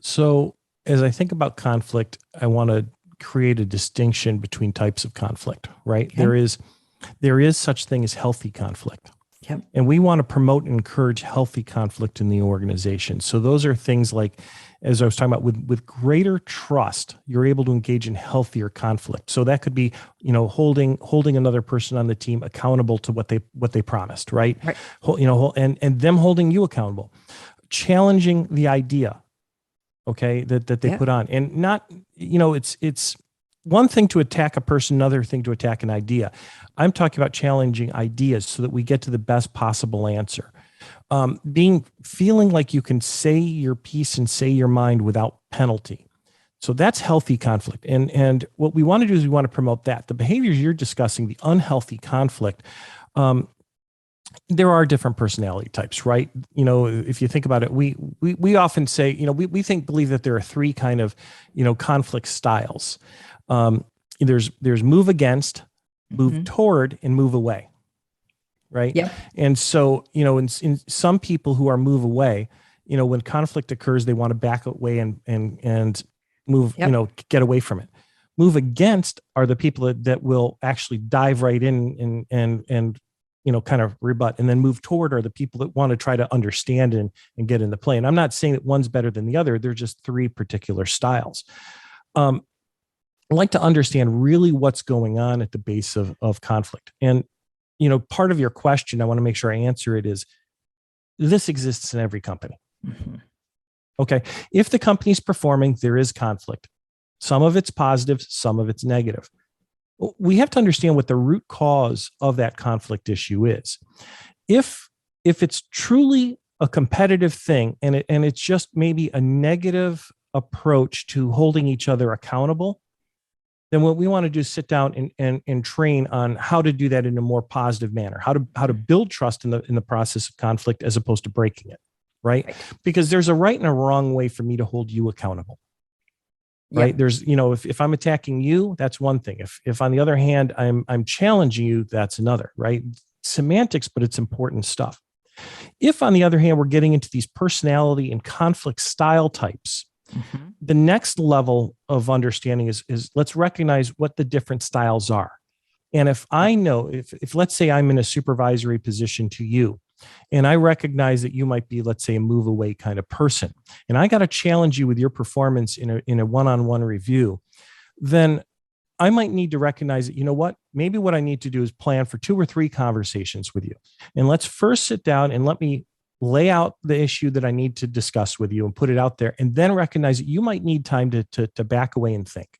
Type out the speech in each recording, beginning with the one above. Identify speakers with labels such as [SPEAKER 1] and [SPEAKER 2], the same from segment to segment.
[SPEAKER 1] So as I think about conflict, I want to create a distinction between types of conflict, right?
[SPEAKER 2] Okay.
[SPEAKER 1] There is such thing as healthy conflict.
[SPEAKER 2] Yep.
[SPEAKER 1] And we want to promote and encourage healthy conflict in the organization. So those are things like, as I was talking about, with greater trust, you're able to engage in healthier conflict. So that could be, holding another person on the team accountable to what they promised, right?
[SPEAKER 2] Right.
[SPEAKER 1] And them holding you accountable, challenging the idea, okay, that they
[SPEAKER 2] Yep.
[SPEAKER 1] put on, and not, it's one thing to attack a person, another thing to attack an idea. I'm talking about challenging ideas so that we get to the best possible answer. Feeling like you can say your piece and say your mind without penalty. So that's healthy conflict. And what we want to do is we want to promote that. The behaviors you're discussing, the unhealthy conflict, there are different personality types, right? If you think about it, we often say, believe that there are three kind of, conflict styles. There's move against, move toward, and move away. Right.
[SPEAKER 2] Yep.
[SPEAKER 1] And so, in some people who are move away, when conflict occurs, they want to back away and move,
[SPEAKER 2] Yep.
[SPEAKER 1] get away from it. Move against are the people that will actually dive right in and kind of rebut. And then move toward are the people that want to try to understand and get in the play. And I'm not saying that one's better than the other. They're just three particular styles. I like to understand really what's going on at the base of conflict. And part of your question, I want to make sure I answer it, is this exists in every company.
[SPEAKER 2] Mm-hmm.
[SPEAKER 1] Okay. If the company's performing, there is conflict. Some of it's positive, some of it's negative. We have to understand what the root cause of that conflict issue is. If it's truly a competitive thing and it's just maybe a negative approach to holding each other accountable, then what we want to do is sit down and train on how to do that in a more positive manner, how to build trust in the process of conflict as opposed to breaking it, right? Because there's a right and a wrong way for me to hold you accountable, right?
[SPEAKER 2] Yep.
[SPEAKER 1] There's, if I'm attacking you, that's one thing. If on the other hand, I'm challenging you, that's another, right? Semantics, but it's important stuff. If on the other hand, we're getting into these personality and conflict style types, the next level of understanding is let's recognize what the different styles are. And if I know, if let's say I'm in a supervisory position to you, and I recognize that you might be, let's say, a move away kind of person, and I got to challenge you with your performance in a one-on-one review, then I might need to recognize that, maybe what I need to do is plan for 2 or 3 conversations with you. And let's first sit down and let me lay out the issue that I need to discuss with you and put it out there, and then recognize that you might need time to back away and think,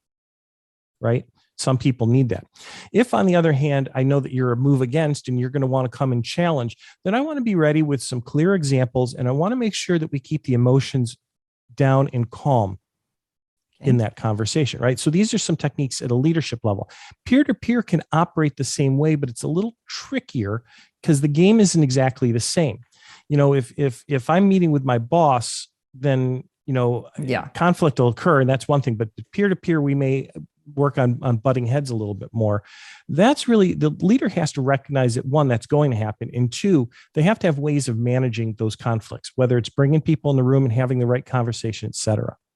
[SPEAKER 1] right? Some people need that. If on the other hand, I know that you're a move against and you're going to want to come and challenge, then I want to be ready with some clear examples. And I want to make sure that we keep the emotions down and calm in that conversation, right? So these are some techniques at a leadership level. Peer-to-peer can operate the same way, but it's a little trickier because the game isn't exactly the same. If I'm meeting with my boss, then, conflict will occur, and that's one thing, but peer-to-peer, we may work on butting heads a little bit more. That's really, the leader has to recognize that, one, that's going to happen. And two, they have to have ways of managing those conflicts, whether it's bringing people in the room and having the right conversation, et cetera.